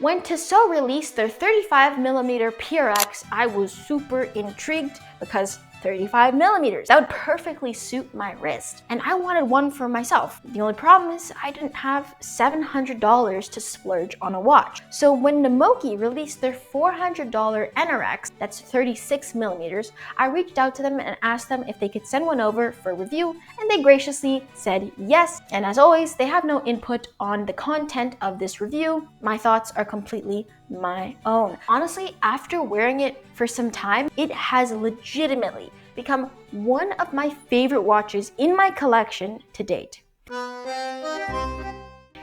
When Tissot released their 35mm PRX, I was super intrigued because 35mm, that would perfectly suit my wrist. And I wanted one for myself. The only problem is I didn't have $700 to splurge on a watch. So when Namoki released their $400 NRX, that's 36mm, I reached out to them and asked them if they could send one over for review, and they graciously said yes. And as always, they have no input on the content of this review. My thoughts are completely my own. Honestly, after wearing it for some time, it has legitimately become one of my favorite watches in my collection to date.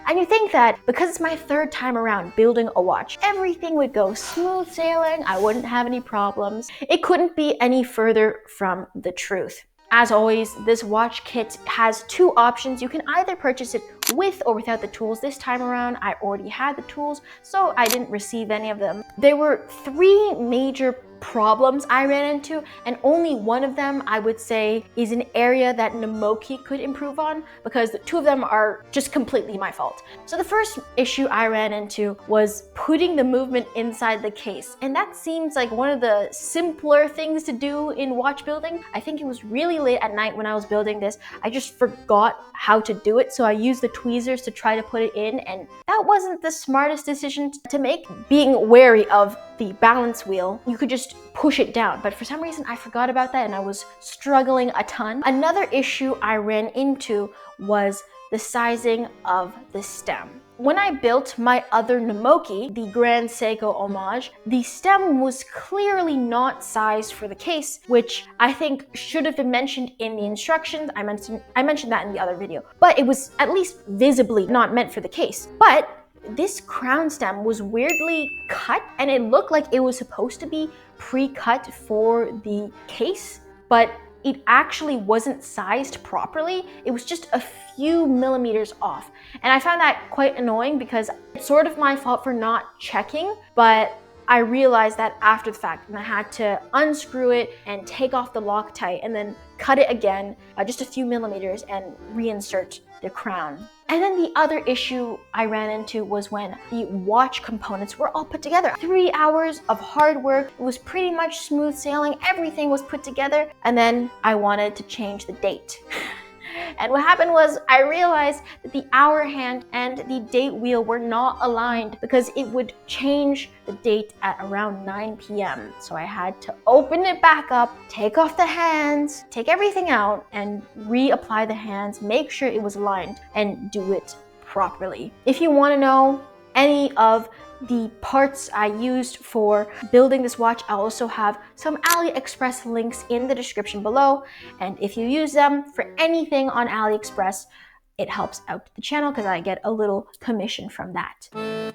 And you think that because it's my third time around building a watch, everything would go smooth sailing, I wouldn't have any problems. It couldn't be any further from the truth. As always, this watch kit has two options. You can either purchase it with or without the tools. This time around, I already had the tools, so I didn't receive any of them. There were three major problems I ran into, and only one of them I would say is an area that Namoki could improve on, because the two of them are just completely my fault. So the first issue I ran into was putting the movement inside the case, and that seems like one of the simpler things to do in watch building. I think it was really late at night when I was building this. I just forgot how to do it, so I used the tweezers to try to put it in, and that wasn't the smartest decision to make. Being wary of the balance wheel, you could just push it down, but for some reason I forgot about that and I was struggling a ton. Another issue I ran into was the sizing of the stem. When I built my other Namoki, the Grand Seiko Homage, the stem was clearly not sized for the case, which I think should have been mentioned in the instructions. I mentioned that in the other video, but it was at least visibly not meant for the case. But this crown stem was weirdly cut, and it looked like it was supposed to be pre-cut for the case, but it actually wasn't sized properly. It was just a few millimeters off. And I found that quite annoying because it's sort of my fault for not checking, but I realized that after the fact, and I had to unscrew it and take off the Loctite and then cut it again, just a few millimeters, and reinsert the crown. And then the other issue I ran into was when the watch components were all put together. 3 hours of hard work, it was pretty much smooth sailing, everything was put together, and then I wanted to change the date. And what happened was I realized that the hour hand and the date wheel were not aligned because it would change the date at around 9 p.m. So I had to open it back up, take off the hands, take everything out, and reapply the hands, make sure it was aligned, and do it properly. If you want to know any of the parts I used for building this watch, I also have some AliExpress links in the description below, and if you use them for anything on AliExpress, it helps out the channel because I get a little commission from that.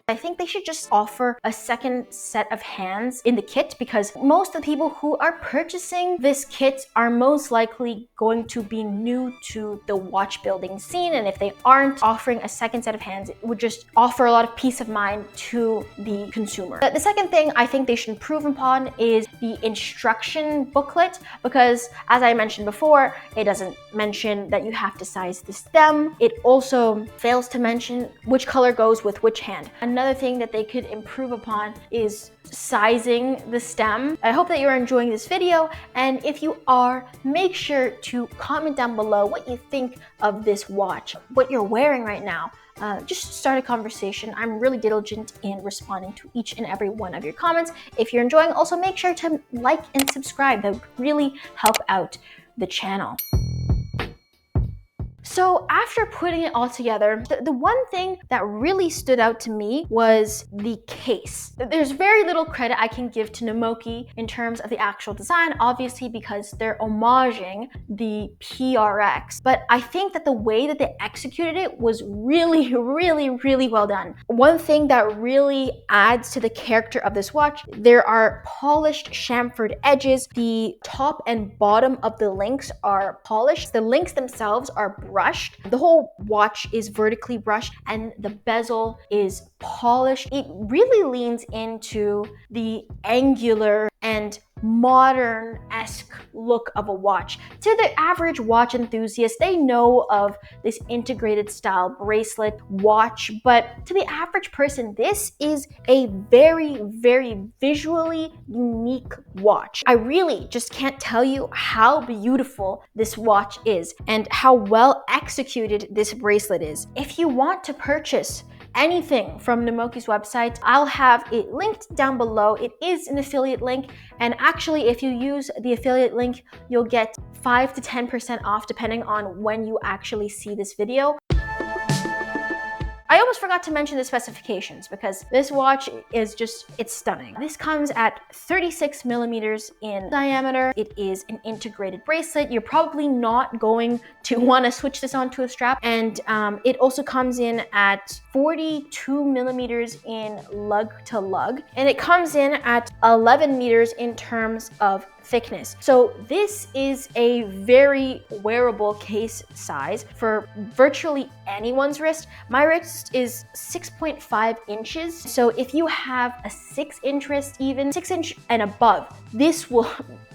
I think they should just offer a second set of hands in the kit, because most of the people who are purchasing this kit are most likely going to be new to the watch building scene, and if they aren't offering a second set of hands, it would just offer a lot of peace of mind to the consumer. The second thing I think they should improve upon is the instruction booklet, because as I mentioned before, it doesn't mention that you have to size the stem. It also fails to mention which color goes with which hand. Another thing that they could improve upon is sizing the stem. I hope that you're enjoying this video, and if you are, make sure to comment down below what you think of this watch, what you're wearing right now. Just start a conversation. I'm really diligent in responding to each and every one of your comments. If you're enjoying, also make sure to like and subscribe. That would really help out the channel. So after putting it all together, the one thing that really stood out to me was the case. There's very little credit I can give to Namoki in terms of the actual design, obviously because they're homaging the PRX. But I think that the way that they executed it was really, really, really well done. One thing that really adds to the character of this watch, there are polished chamfered edges. The top and bottom of the links are polished. The links themselves are brushed. The whole watch is vertically brushed and the bezel is polished. It really leans into the angular and modern-esque look of a watch. To the average watch enthusiast, they know of this integrated style bracelet watch, but to the average person, this is a very, very visually unique watch. I really just can't tell you how beautiful this watch is and how well executed this bracelet is. If you want to purchase anything from Namoki's website, I'll have it linked down below. It is an affiliate link, and actually if you use the affiliate link, you'll get 5 to 10% off depending on when you actually see this video. I almost forgot to mention the specifications because this watch is just, it's stunning. This comes at 36 millimeters in diameter. It is an integrated bracelet. You're probably not going to want to switch this onto a strap. And it also comes in at 42 millimeters in lug to lug. And it comes in at 11 meters in terms of thickness. So this is a very wearable case size for virtually anyone's wrist. My wrist is 6.5 inches. So if you have a 6-inch wrist, even 6-inch and above, this will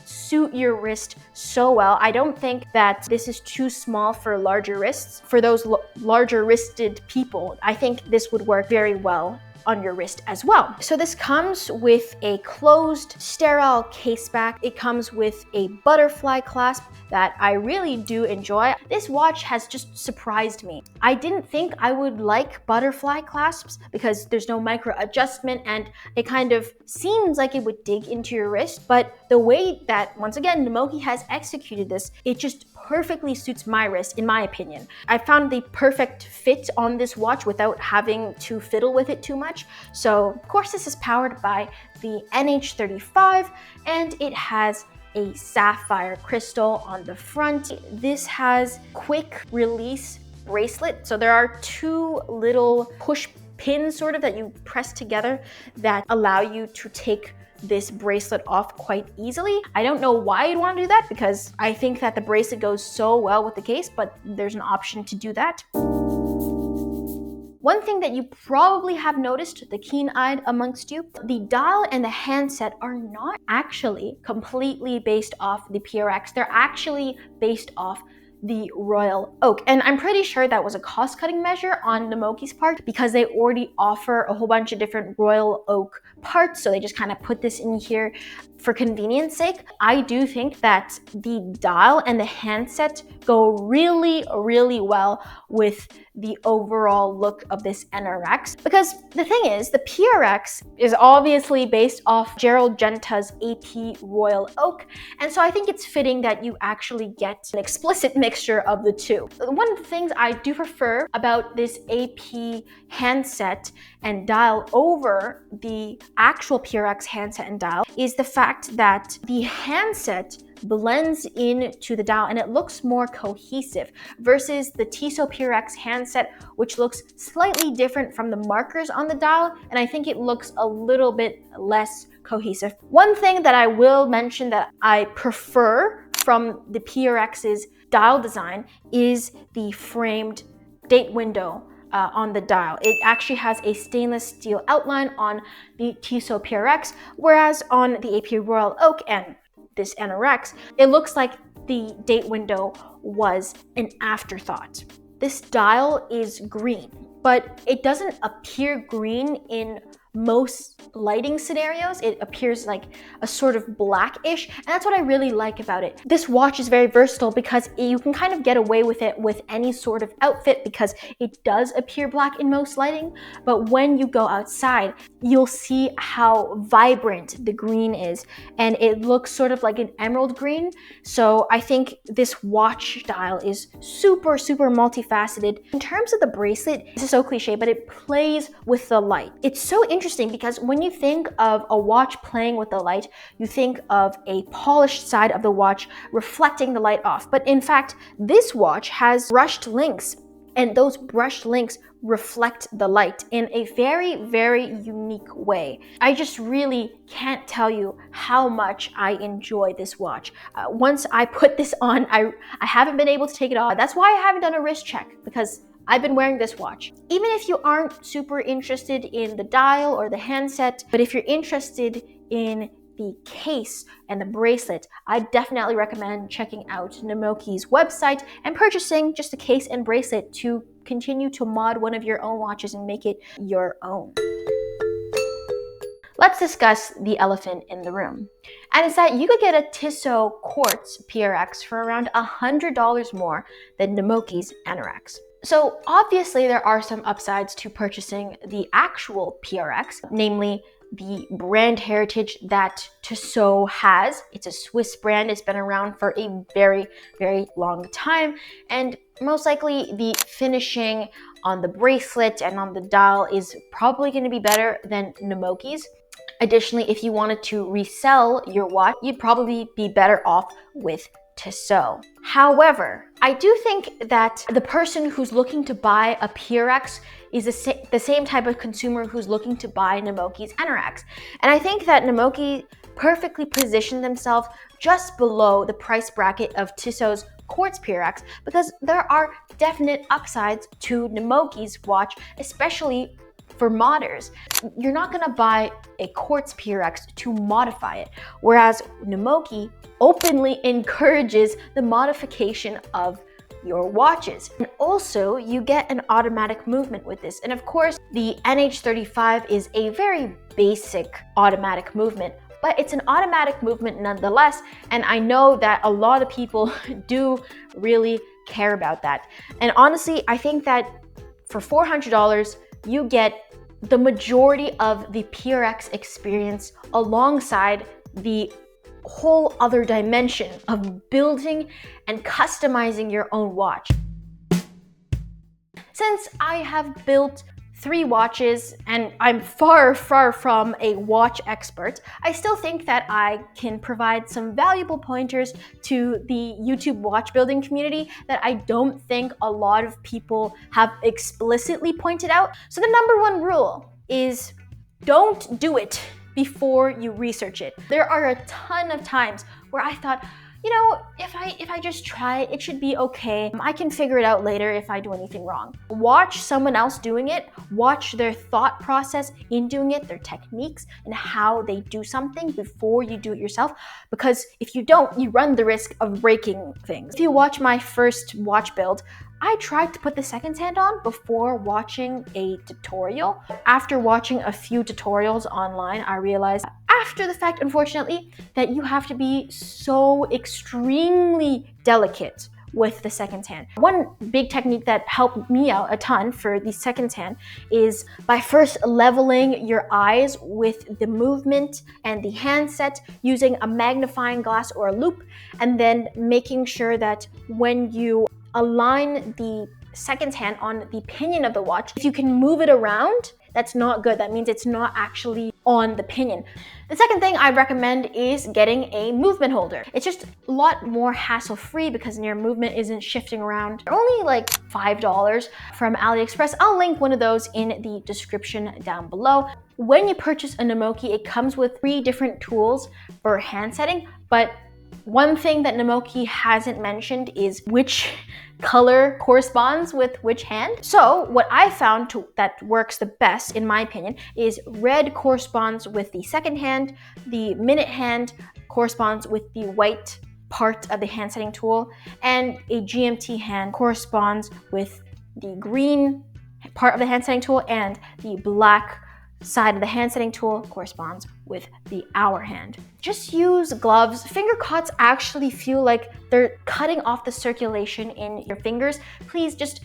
suit your wrist so well. I don't think that this is too small for larger wrists. For those larger wristed people, I think this would work very well on your wrist as well. So this comes with a closed, sterile case back. It comes with a butterfly clasp that I really do enjoy. This watch has just surprised me. I didn't think I would like butterfly clasps because there's no micro adjustment and it kind of seems like it would dig into your wrist, but the way that, once again, Namoki has executed this, it just perfectly suits my wrist, in my opinion. I found the perfect fit on this watch without having to fiddle with it too much. So, of course, this is powered by the NH35 and it has a sapphire crystal on the front. This has quick release bracelet. So there are 2 little push pins sort of that you press together that allow you to take this bracelet off quite easily. I don't know why you'd want to do that because I think that the bracelet goes so well with the case, but there's an option to do that. One thing that you probably have noticed, the keen-eyed amongst you, the dial and the handset are not actually completely based off the PRX. They're actually based off the Royal Oak. And I'm pretty sure that was a cost-cutting measure on Namoki's part because they already offer a whole bunch of different Royal Oak parts. So they just kind of put this in here for convenience sake. I do think that the dial and the handset go really, really well with the overall look of this NRX. Because the thing is, the PRX is obviously based off Gerald Genta's AP Royal Oak. And so I think it's fitting that you actually get an explicit mixture of the two. One of the things I do prefer about this AP handset and dial over the actual PRX handset and dial is the fact that the handset blends into the dial and it looks more cohesive versus the Tissot PRX handset, which looks slightly different from the markers on the dial, and I think it looks a little bit less cohesive. One thing that I will mention that I prefer from the PRX's dial design is the framed date window on the dial. It actually has a stainless steel outline on the Tissot PRX, whereas on the AP Royal Oak and this NRX, it looks like the date window was an afterthought. This dial is green, but it doesn't appear green in most lighting scenarios. It appears like a sort of blackish, and that's what I really like about it. This watch is very versatile because you can kind of get away with it with any sort of outfit because it does appear black in most lighting, but when you go outside, you'll see how vibrant the green is, and it looks sort of like an emerald green. So I think this watch dial is super, super multifaceted. In terms of the bracelet, this is so cliche, but it plays with the light. It's so interesting because when you think of a watch playing with the light, you think of a polished side of the watch reflecting the light off. But in fact, this watch has brushed links, and those brushed links reflect the light in a very, very unique way. I just really can't tell you how much I enjoy this watch. Once I put this on, I haven't been able to take it off. That's why I haven't done a wrist check, because I've been wearing this watch. Even if you aren't super interested in the dial or the handset, but if you're interested in the case and the bracelet, I definitely recommend checking out Namoki's website and purchasing just the case and bracelet to continue to mod one of your own watches and make it your own. Let's discuss the elephant in the room. And it's that you could get a Tissot Quartz PRX for around $100 more than Namoki's NRX. So obviously there are some upsides to purchasing the actual PRX, namely the brand heritage that Tissot has. It's a Swiss brand. It's been around for a very, very long time. And most likely the finishing on the bracelet and on the dial is probably going to be better than Namoki's. Additionally, if you wanted to resell your watch, you'd probably be better off with Tissot. However, I do think that the person who's looking to buy a PRX is the same type of consumer who's looking to buy Namoki's NRX. And I think that Namoki perfectly positioned themselves just below the price bracket of Tissot's Quartz PRX because there are definite upsides to Namoki's watch, especially for modders. You're not gonna buy a Quartz PRX to modify it, whereas Namoki openly encourages the modification of your watches. And also, you get an automatic movement with this. And of course, the NH35 is a very basic automatic movement, but it's an automatic movement nonetheless. And I know that a lot of people do really care about that. And honestly, I think that for $400, you get the majority of the PRX experience alongside the whole other dimension of building and customizing your own watch. Since I have built 3 watches and I'm far from a watch expert, I still think that I can provide some valuable pointers to the YouTube watch building community that I don't think a lot of people have explicitly pointed out. So the number 1 rule is don't do it before you research it. There are a ton of times where I thought, you know, if I just try it, it should be okay. I can figure it out later if I do anything wrong. Watch someone else doing it, watch their thought process in doing it, their techniques, and how they do something before you do it yourself. Because if you don't, you run the risk of breaking things. If you watch my first watch build, I tried to put the seconds hand on before watching a tutorial. After watching a few tutorials online, I realized after the fact, unfortunately, that you have to be so extremely delicate with the seconds hand. One big technique that helped me out a ton for the seconds hand is by first leveling your eyes with the movement and the handset using a magnifying glass or a loupe, and then making sure that when you align the seconds hand on the pinion of the watch, if you can move it around, that's not good. That means it's not actually on the pinion. The second thing I recommend is getting a movement holder. It's just a lot more hassle-free because your movement isn't shifting around. They're only like $5 from AliExpress. I'll link one of those in the description down below. When you purchase a Namoki, it comes with 3 different tools for hand setting, but one thing that Namoki hasn't mentioned is which color corresponds with which hand. So what I found that works the best, in my opinion, is red corresponds with the second hand, the minute hand corresponds with the white part of the hand setting tool, and a GMT hand corresponds with the green part of the hand setting tool, and the black side of the hand setting tool corresponds with the hour hand. Just use gloves. Finger cuts actually feel like they're cutting off the circulation in your fingers. Please just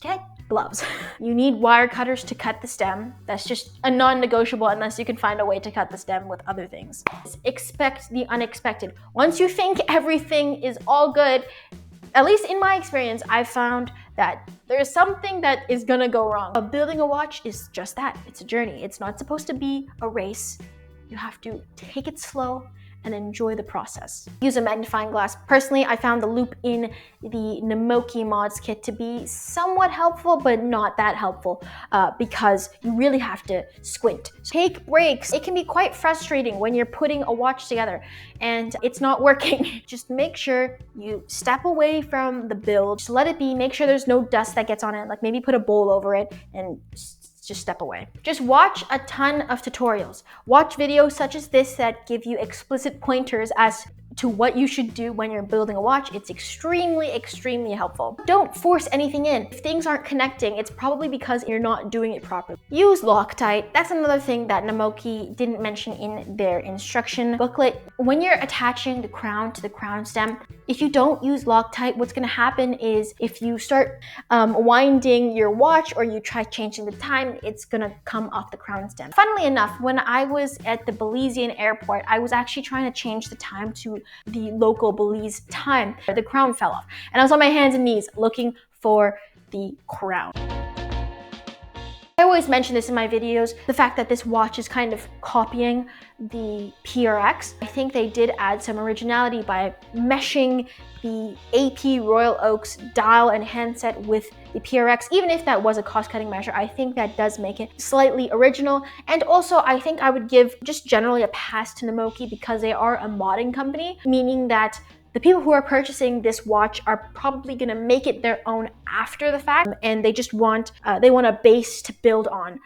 get gloves. You need wire cutters to cut the stem. That's just a non-negotiable unless you can find a way to cut the stem with other things. Expect the unexpected. Once you think everything is all good, at least in my experience, I've found that there's something that is gonna go wrong. Building a watch is just that. It's a journey. It's not supposed to be a race. You have to take it slow and enjoy the process. Use a magnifying glass. Personally, I found the loupe in the NamokiMods kit to be somewhat helpful, but not that helpful because you really have to squint. Take breaks. It can be quite frustrating when you're putting a watch together and it's not working. Just make sure you step away from the build. Just let it be. Make sure there's no dust that gets on it. Like maybe put a bowl over it and just step away. Just watch a ton of tutorials. Watch videos such as this that give you explicit pointers as to what you should do when you're building a watch. It's extremely helpful. Don't force anything in. If things aren't connecting, it's probably because you're not doing it properly. Use Loctite. That's another thing that Namoki didn't mention in their instruction booklet. When you're attaching the crown to the crown stem, if you don't use Loctite, what's gonna happen is if you start winding your watch or you try changing the time, it's gonna come off the crown stem. Funnily enough, when I was at the Belizean airport, I was actually trying to change the time to the local Belize time. The crown fell off and I was on my hands and knees looking for the crown. I always mention this in my videos, the fact that this watch is kind of copying the PRX. I think they did add some originality by meshing the AP Royal Oaks dial and handset with the PRX. Even if that was a cost-cutting measure, I think that does make it slightly original. And also, I think I would give just generally a pass to Namoki because they are a modding company, meaning that the people who are purchasing this watch are probably gonna make it their own after the fact, and they just want a base to build on.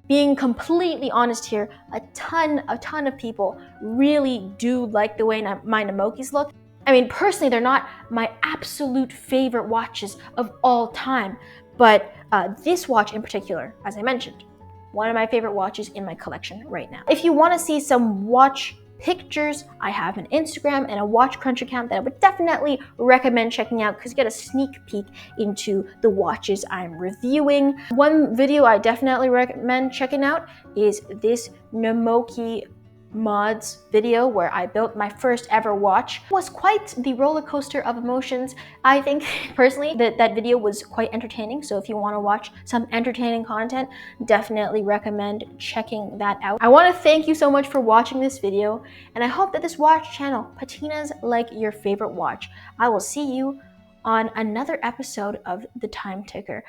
Being completely honest here, a ton of people really do like the way my Namokis look. I mean, personally, they're not my absolute favorite watches of all time, but this watch in particular, as I mentioned, one of my favorite watches in my collection right now. If you wanna see some watch pictures, I have an Instagram and a Watch Crunch account that I would definitely recommend checking out because you get a sneak peek into the watches I'm reviewing. One video I definitely recommend checking out is this NamokiMods video where I built my first ever watch. It was quite the roller coaster of emotions. I think personally that video was quite entertaining, so if you want to watch some entertaining content, definitely recommend checking that out. I want to thank you so much for watching this video, and I hope that this watch channel patinas like your favorite watch. I will see you on another episode of The Time Ticker.